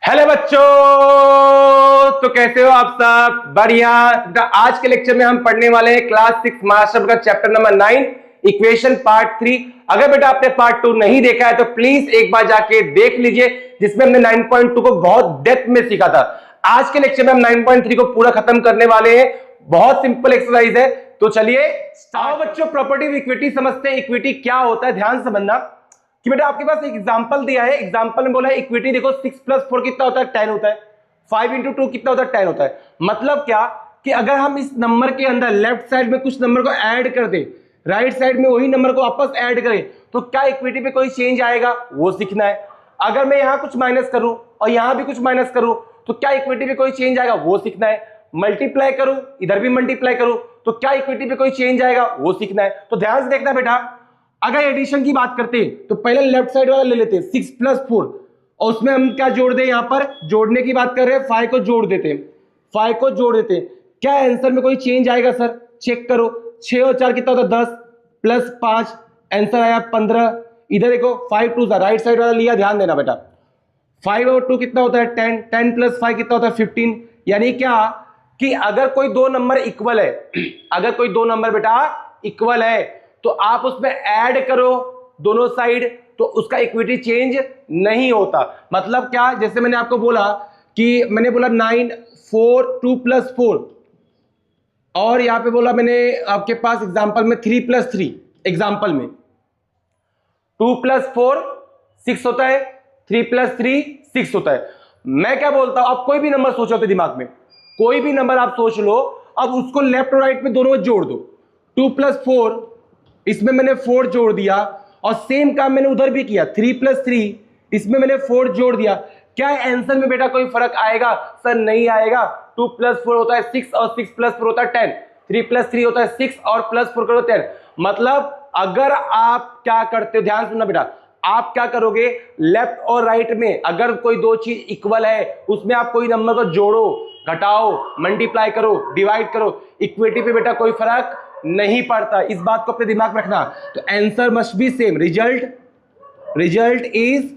Hello बच्चों, तो कैसे हो आप सब? बढ़िया। आज के लेक्चर में हम पढ़ने वाले हैं क्लास 6 मास्टर का चैप्टर नंबर 9 इक्वेशन पार्ट 3। अगर बेटा आपने पार्ट 2 नहीं देखा है तो प्लीज एक बार जाके देख लीजिए, जिसमें हमने 9.2 को बहुत डेप्थ में सीखा था। आज के लेक्चर में हम 9.3 को पूरा खत्म करने वाले हैं। बहुत सिंपल एक्सरसाइज है, तो चलिए आओ बच्चों प्रॉपर्टी ऑफ इक्विटी समझते हैं। इक्विटी क्या होता है, ध्यान से समझना कि बेटा आपके पास एक एग्जांपल दिया है। एग्जांपल में बोला है इक्विटी देखो 6 + 4 कितना होता है, 10 होता है। 5 × 2 कितना होता है, 10 होता है। मतलब क्या कि अगर हम इस नंबर के अंदर लेफ्ट साइड में कुछ नंबर को ऐड कर दे, राइट साइड में वही नंबर को वापस ऐड करें, तो क्या इक्विटी पे कोई चेंज आएगा, वो सीखना है। अगर मैं यहां कुछ माइनस करूं और यहां भी कुछ माइनस करूं तो क्या इक्विटी पे कोई चेंज आएगा, वो सीखना है। मल्टीप्लाई करूं, इधर भी मल्टीप्लाई करूं तो क्या इक्विटी पे कोई चेंज आएगा, वो सीखना है। तो ध्यान से देखना बेटा, अगर एडिशन की बात करते हैं तो पहले लेफ्ट साइड वाला ले लेते हैं 6 + 4 और उसमें हम क्या जोड़ दें, यहां पर जोड़ने की बात कर रहे हैं, 5 को जोड़ देते हैं। 5 को जोड़ देते हैं, क्या आंसर में कोई चेंज आएगा सर? चेक करो, 6 और 4 कितना होता है, 10 + 5 आंसर आया 15। इधर देखो 5 2 राइट साइड वाला लिया, ध्यान देना बेटा। 5 और 2 कितना होता है, 10 10 + 5 कितना होता है, 15। यानी क्या कि अगर कोई दो नंबर इक्वल है, अगर कोई दो नंबर बेटा इक्वल है तो आप उसमें ऐड करो दोनों साइड, तो उसका इक्विटी चेंज नहीं होता। मतलब क्या, जैसे मैंने आपको बोला कि मैंने बोला 9 4 2 + 4 और यहां पे बोला मैंने आपके पास एग्जांपल में 3 + 3, एग्जांपल में 2 + 4 6 होता है, 3 + 3 6 होता है। मैं क्या बोलता हूं, आप कोई भी नंबर सोचो अपने दिमाग में, कोई भी नंबर आप सोच लो, अब उसको लेफ्ट और राइट में दोनों जोड़ दो। 2 + 4 इसमें मैंने 4 जोड़ दिया और सेम काम मैंने उधर भी किया, 3 + 3 इसमें मैंने 4 जोड़ दिया। क्या आंसर में बेटा कोई फर्क आएगा? सर नहीं आएगा। 2 + 4 होता है 6 और 6 + 4 होता है 10। 3 + 3 होता है 6 और +4 करो 10। मतलब अगर आप क्या करते हो, ध्यान सुनना बेटा, आप क्या करोगे, लेफ्ट और राइट में अगर कोई दो चीज इक्वल है उसमें आप कोई नंबर को जोड़ो, घटाओ, मल्टीप्लाई करो, डिवाइड करो, इक्विटी पे बेटा कोई फर्क नहीं पड़ता। इस बात को अपने दिमाग में रखना। तो answer must be same, result is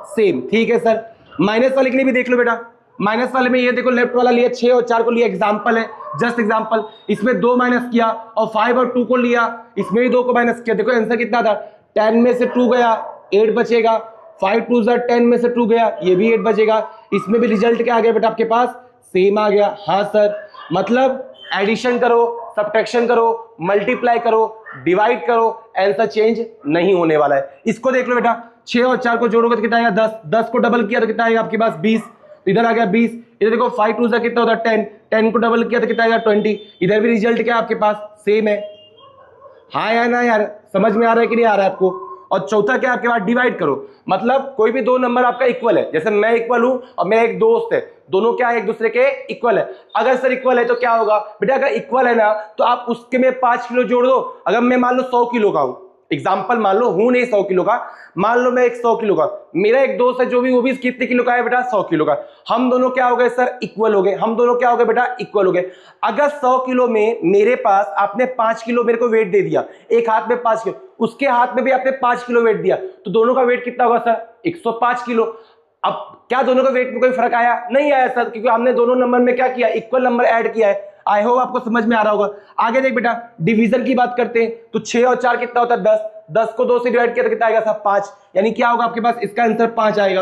same. ठीक है सर। माइनस वाले के लिए भी देख लो बेटा, माइनस वाले में ये देखो लेफ्ट वाला लिया 6 और 4 को लिया, एग्जांपल है, जस्ट एग्जांपल। इसमें 2 माइनस किया और 5 और 2 को लिया, इसमें भी 2 को माइनस किया। देखो आंसर कितना था, 10 में से 2 गया 8 बचेगा, 5 2 10 में से 2 गया, ये भी 8 बचेगा। इसमें भी रिजल्ट क्या आ गया बेटा आपके पास, सेम आ गया। हाँ सर, मतलब एडिशन करो, सब्ट्रैक्शन करो, मल्टीप्लाई करो, डिवाइड करो, आंसर चेंज नहीं होने वाला है। इसको देख लो बेटा, 6 और 4 को जोड़ोगे तो कितना आएगा 10, 10 को डबल किया तो कितना आएगा आपके पास 20, इधर आ गया 20। इधर देखो 5 2 कितना होता है 10, 10 को डबल किया तो कितना आएगा 20। इधर भी रिजल्ट क्या आपके पास सेम है। हाँ या ना यार, समझ में आ रहा है कि नहीं आ रहा है आपको? और चौथा क्या आपके पास, डिवाइड करो। मतलब कोई भी दो नंबर आपका इक्वल है, जैसे मैं इक्वल हूं और मेरा एक दोस्त है, दोनों क्या है, एक दूसरे के इक्वल है। अगर सर इक्वल है तो क्या होगा बेटा, अगर इक्वल है ना तो आप उसके में 5 किलो जोड़ दो। अगर मैं मान लो 100 किलो का हूं, एग्जाम्पल मान लो, हूं नहीं 100 किलो का, मान लो मैं एक 100 किलो का, मेरा एक दोस्त है जो भी, वो भी कितने किलो का है बेटा, 100 किलो का। हम दोनों क्या हो गए सर, इक्वल हो गए। हम दोनों क्या हो गए बेटा, इक्वल हो गए। अगर 100 किलो में मेरे पास आपने 5 किलो मेरे को वेट दे दिया, एक हाथ में 5 किलो, उसके हाथ में भी आपने 5 किलो वेट दिया, तो दोनों का वेट कितना होगा सर, 105 किलो। अब क्या दोनों का वेट में कोई फर्क आया? नहीं आया सर, क्योंकि हमने दोनों नंबर में क्या किया, इक्वल नंबर ऐड किया है। आई होप आपको समझ में आ रहा होगा। आगे देख बेटा, डिवीजन की बात करते हैं तो 6 और 4 कितना होता है 10, 10 को 2 से डिवाइड किया तो कितना आएगा साहब 5। यानी क्या होगा आपके पास, इसका आंसर 5 आएगा।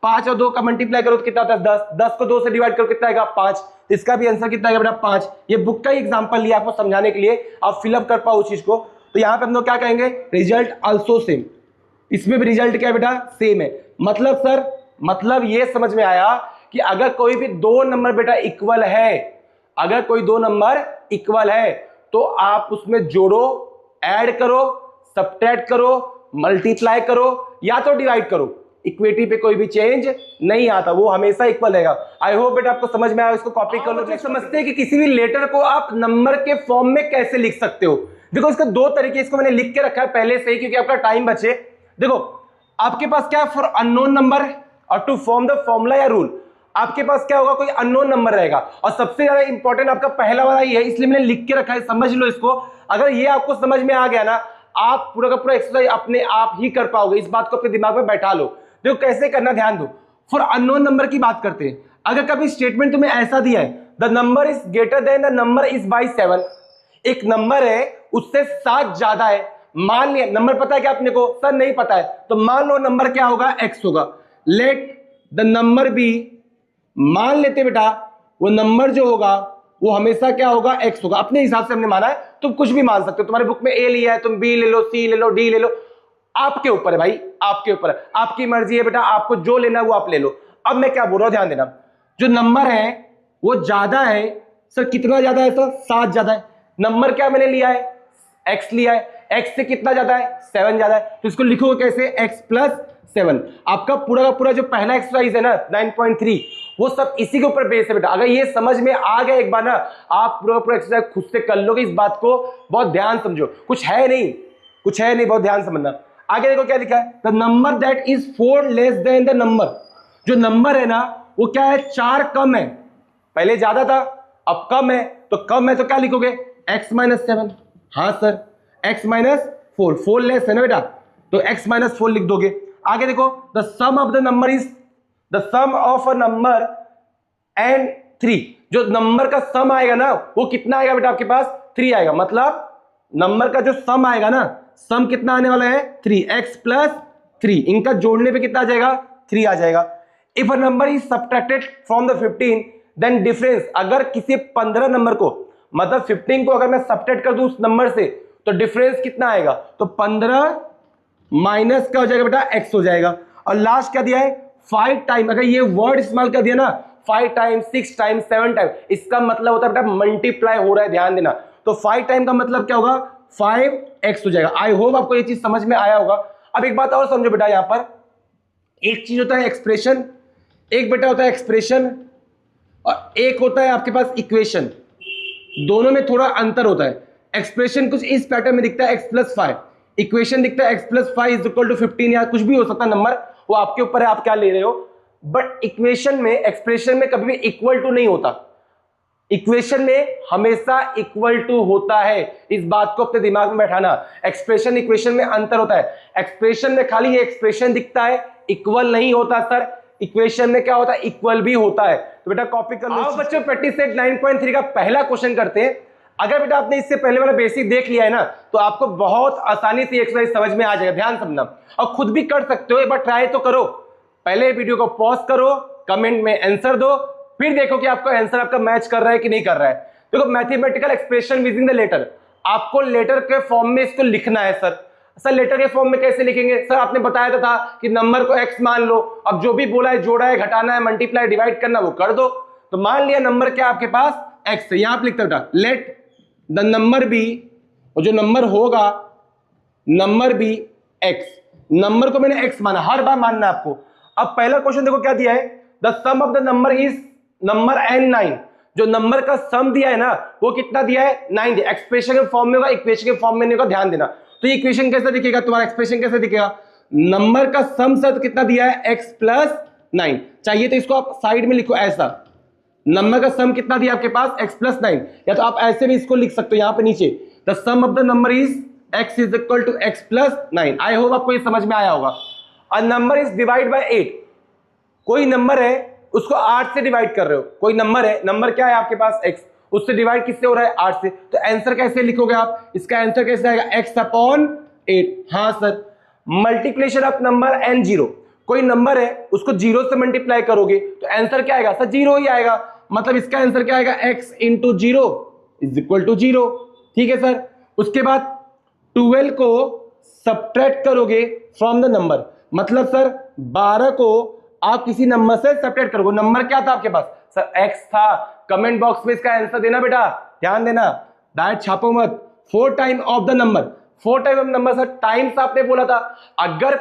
5 और 2 का मल्टीप्लाई करो तो कितना होता है 10, 10 को 2 से डिवाइड करो कितना आएगा 5। इसका भी आंसर कितना आएगा बेटा 5। ये बुक का ही एग्जांपल लिया आपको समझाने के लिए, आप फिलअप कर पाओ उस चीज को। तो यहां पे हम लोग क्या कहेंगे, रिजल्ट आल्सो सेम। इसमें भी रिजल्ट क्या है बेटा, सेम है। मतलब सर, मतलब ये समझ में आया कि अगर कोई भी दो नंबर बेटा इक्वल है, अगर कोई दो नंबर इक्वल है तो आप उसमें जोड़ो, ऐड करो, सब्ट्रैक्ट करो, मल्टीप्लाई करो या तो डिवाइड करो, इक्विटी पे कोई भी चेंज नहीं आता, वो हमेशा इक्वल रहेगा। आई होप बेटा आपको समझ में आया। इसको कॉपी कर लो। समझते हैं कि किसी भी लेटर को आप नंबर के फॉर्म में कैसे लिख सकते हो। देखो इसका दो तरीके, इसको मैंने लिख के रखा है पहले से ही क्योंकि आपका टाइम बचे। देखो आपके पास क्या है, फॉर अननोन नंबर और टू फॉर्म द फॉर्मूला या रूल, आपके पास क्या होगा, कोई अननोन नंबर रहेगा और सबसे ज्यादा इंपॉर्टेंट आपका पहला वाला ही है, इसलिए मैंने लिख के रखा है, समझ लो इसको। अगर ये आपको समझ में आ गया ना, आप पूरा का पूरा एक्सरसाइज अपने आप ही कर पाओगे। इस बात को अपने दिमाग में बैठा लो। देखो कैसे करना, ध्यान दो। फॉर अननोन नंबर की बात करते हैं। अगर कभी स्टेटमेंट तुम्हें ऐसा दिया है the number is greater than the number is by 7, एक नंबर है उससे 7 ज्यादा है, मान लिया नंबर पता है क्या अपने को, सर नहीं पता है, तो मान लो नंबर क्या होगा, x होगा। लेट द नंबर बी, मान लेते बेटा वो नंबर जो होगा वो हमेशा क्या होगा, x होगा। अपने हिसाब से हमने माना है, तुम कुछ भी मान सकते हो, तुम्हारे बुक में a लिया है, तुम b ले लो, c ले लो, d ले लो, आपके ऊपर है भाई, आपके ऊपर है, आपकी मर्जी है बेटा, आपको जो लेना है वो आप ले लो। अब मैं क्या बोल रहा हूं ध्यान देना, जो नंबर है वो ज्यादा है, सर कितना ज्यादा है सर, 7 ज्यादा है। नंबर क्या मैंने लिया है, x लिया है, x से कितना ज्यादा है, 7 ज्यादा है, तो इसको लिखोगे कैसे, x प्लस 7। आपका पूरा का पूरा जो पहला एक्सरसाइज है ना 9.3 वो सब इसी के ऊपर बेस है बेटा। अगर ये समझ में आ गया एक बार ना, आप पूरा पूरा एक्सरसाइज खुद से कर लोगे। इस बात को बहुत ध्यान समझो, कुछ है नहीं, कुछ है नहीं, बहुत ध्यान समझना। आगे देखो क्या लिखा है, the number that is 4 less than the number, जो नंबर है ना वो क्या है, 4 कम है, पहले ज्यादा था अब कम है, तो कम है तो क्या लिखोगे, x माइनस 7। हाँ सर x माइनस 4 लेस है ना बेटा, तो x माइनस 4 लिख दोगे। आगे देखो the sum of the number is the sum of a number and 3, जो नंबर का सम आएगा ना वो कितना आएगा बेटा आपके पास, 3 आएगा। मतलब नंबर का जो सम आएगा ना, सम कितना आने वाला है, 3x प्लस 3, इनका जोड़ने पे कितना आ जाएगा, 3 आ जाएगा। If a number is subtracted from the 15 then difference, अगर किसी 15 नंबर को, मतलब 15 को अगर मैं सब्ट्रैक्ट कर दूं उस नंबर से, तो डिफरेंस कितना आएगा, तो 15 माइनस क्या हो जाएगा बेटा, x हो जाएगा। और लास्ट क्या दिया है, 5 टाइम, अगर ये वर्ड इस्तेमाल कर दिया ना 5 टाइम, 6 टाइम, 7 टाइम, इसका मतलब होता है बेटा मल्टीप्लाई हो रहा है, ध्यान देना। तो 5 टाइम का मतलब क्या होगा, 5x हो जाएगा। आई होप आपको ये चीज समझ में आया होगा। अब एक बात और समझो बेटा, यहां पर एक चीज होता है एक्सप्रेशन, एक बेटा होता है एक्सप्रेशन, और एक होता है आपके पास इक्वेशन, दोनों में थोड़ा अंतर होता है। एक्सप्रेशन कुछ इस पैटर्न में दिखता है x प्लस 5, इक्वेशन दिखता है x plus 5 is equal to 15, या कुछ भी हो सकता है नंबर, वो आपके ऊपर है आप क्या ले रहे हो। बट इक्वेशन में, एक्सप्रेशन में कभी भी इक्वल टू नहीं होता, इक्वेशन में हमेशा इक्वल टू होता है, इस बात को अपने दिमाग में बैठाना। एक्सप्रेशन इक्वेशन में अंतर होता है, एक्सप्रेशन में खाली ये एक्सप्रेशन दिखता है, इक्वल नहीं होता सर, इक्वेशन में क्या होता है, इक्वल भी होता है। तो बेटा कॉपी कर लो। आओ बच्चों प्रैक्टिस सेट 9.3 का पहला क्वेश्चन करते हैं। अगर बेटा आपने इससे पहले वाला बेसिक देख लिया है ना, तो आपको बहुत आसानी से एक्सरसाइज समझ में आ जाएगा, ध्यान समझना। और खुद भी कर सकते हो, एक बार ट्राई तो करो। पहले वीडियो को पॉज करो, कमेंट में आंसर दो, फिर देखो कि आपका आंसर आपका मैच कर रहा है कि नहीं कर रहा है। देखो mathematical expression using the letter, आपको लेटर के फॉर्म में इसको लिखना है। सर लेटर के फॉर्म में कैसे लिखेंगे, सर आपने बताया था कि नंबर को x मान लो, अब जो भी बोला है, जोड़ा है, घटाना है, मल्टीप्लाई, डिवाइड करना, वो कर दो। तो मान लिया नंबर क्या आपके पास x है, यहां पे लिखते बेटा लेट द नंबर बी, और जो नंबर होगा नंबर बी x, नंबर को मैंने x माना, हर बार मानना है आपको। अब पहला क्वेश्चन देखो क्या दिया है, the sum of the number is number and 9, जो नंबर का सम दिया है ना वो कितना दिया है, 9 दिया। एक्सप्रेशन के फॉर्म में होगा, इक्वेशन के फॉर्म में नहीं होगा, ध्यान देना। तो ये इक्वेशन कैसे दिखेगा तुम्हारा, एक्सप्रेशन कैसे दिखेगा, नंबर का सम सर कितना दिया है, x प्लस 9, चाहिए तो इसको आप साइड में लिखो ऐसा, नंबर का सम कितना दिया आपके पास, x प्लस 9, या तो आप ऐसे भी इसको लिख सकते हो यहां पे नीचे, the sum of the number is x is equal to x plus 9। I hope आपको ये समझ में आया होगा। A number is divide by 8, कोई नंबर है उसको 8 से डिवाइड कर रहे हो, कोई नंबर है, नंबर क्या है आपके पास x, उससे डिवाइड किससे हो रहा है, 8 से, तो आंसर कैसे लिखोगे आप, इसका आंसर कैसे आएगा, x अपॉन 8। हाँ sir, multiplication of number and 0, कोई नंबर है उसको 0 से मल्टीप्लाई करोगे तो आंसर क्या आएगा, सर 0 ही आएगा, मतलब इसका आंसर क्या आएगा, x into 0 is equal to 0। ठीक है सर, उसके बाद 12 को सब्ट्रैक्ट करोगे फ्रॉम द नंबर, मतलब सर 12 को आप किसी नंबर से सब्ट्रैक्ट करोगे, नंबर क्या था आपके पास, सर x था। कमेंट बॉक्स में इसका आंसर देना बेटा, ध्यान देना, डायरेक्ट छापो मत। 4 time of the number, 4 time of number, sir times आपने बोला था, अगर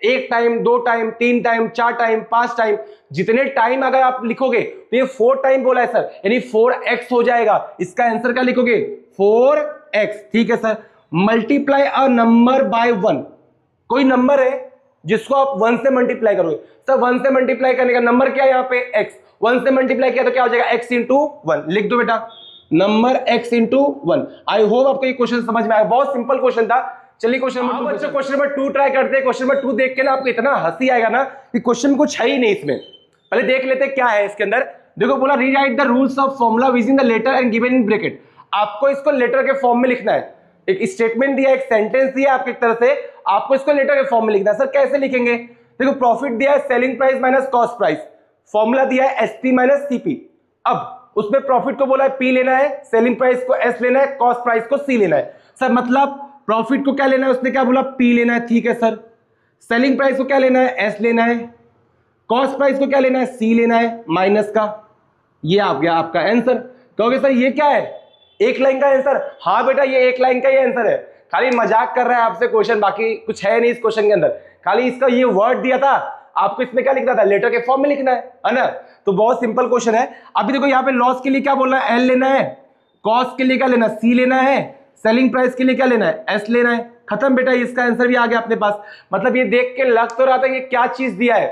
1 time, 2 time, 3 time, 4 time, 5 time, जितने टाइम अगर आप लिखोगे तो ये 4 टाइम बोला है सर, यानी 4x हो जाएगा। इसका आंसर क्या लिखोगे, 4x। ठीक है sir, multiply a number by 1, कोई नंबर है जिसको आप 1 से मल्टीप्लाई करोगे, सर 1 से मल्टीप्लाई करने का नंबर क्या है यहाँ पे, x, 1 से मल्टीप्लाई किया तो क्या हो जाएगा, x इंटू 1, लिख दो बेटा, नंबर x इंटू 1। आई होप आपको ये क्वेश्चन समझ में आया, बहुत सिंपल क्वेश्चन था, चलिए क्वेश्चन नंबर 2 बच्चों क्वेश्चन नंबर 2 ट्राई करते हैं। क्वेश्चन नंबर 2 देख के ना आपको इतना हंसी आएगा ना कि क्वेश्चन कुछ है ही नहीं इसमें। पहले देख लेते हैं क्या है इसके अंदर। देखो बोला rewrite the rules of formula using the letter and given in bracket. आपको इसको लेटर के फॉर्म में लिखना है। एक स्टेटमेंट दिया, एक सेंटेंस दिया आपकी तरफ से, आपको इसको लेटर के फॉर्म में लिखना है। सर कैसे लिखेंगे? देखो प्रॉफिट दिया है selling price minus cost price, formula दिया है एसपी माइनस सीपी। अब उसमें प्रॉफिट को बोला है पी लेना है, सेलिंग प्राइस को एस लेना है, कॉस्ट प्राइस को सी लेना है। सर मतलब प्रॉफिट को क्या लेना है? उसने क्या बोला? पी लेना है, ठीक है सर। सेलिंग प्राइस को क्या लेना है? एस लेना है। कॉस्ट प्राइस को क्या लेना है? सी लेना है माइनस का। ये आ गया आपका आंसर। कहोगे सर ये क्या है? एक लाइन का आंसर? हाँ बेटा ये एक लाइन का ही आंसर है। खाली मजाक कर रहा है आपसे क्वेश्चन, बाकी कुछ है नहीं इस क्वेश्चन के अंदर। खाली इसका ये वर्ड दिया था, आपको इसमें क्या लिखना था? लेटर के फॉर्म में लिखना है ना। तो बहुत सिंपल क्वेश्चन है। अभी देखो यहाँ पे लॉस के लिए क्या बोलना है? एल लेना है। कॉस्ट के लिए क्या लेना है? सी लेना है। सेलिंग प्राइस के लिए क्या लेना है? एस लेना है। खत्म बेटा, इसका आंसर भी आ गया अपने पास। मतलब ये देख के लग तो रहा था ये क्या चीज दिया है,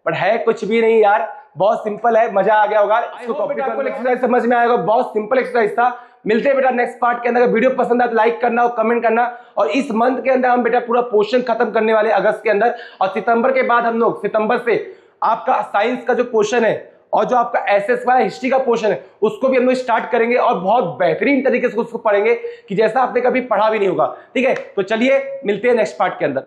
बट है कुछ भी नहीं यार। बहुत सिंपल है, मजा आ गया होगा। इसको कॉपी आपको एक्सरसाइज समझ में आएगा। बहुत सिंपल एक्सरसाइज था। मिलते हैं बेटा नेक्स्ट पार्ट के अंदर। वीडियो पसंद आए तो लाइक करना और कमेंट करना। और इस मंथ के अंदर हम बेटा पूरा पोर्शन खत्म करने वाले अगस्त के अंदर, और सितंबर के बाद हम लोग सितंबर से आपका साइंस का जो पोर्शन है और जो आपका एसएस वाला हिस्ट्री का पोर्शन है उसको भी हम लोग स्टार्ट करेंगे और बहुत बेहतरीन तरीके से उसको पढ़ेंगे कि जैसा आपने कभी पढ़ा भी नहीं होगा। ठीक है, तो चलिए मिलते हैं नेक्स्ट पार्ट के अंदर।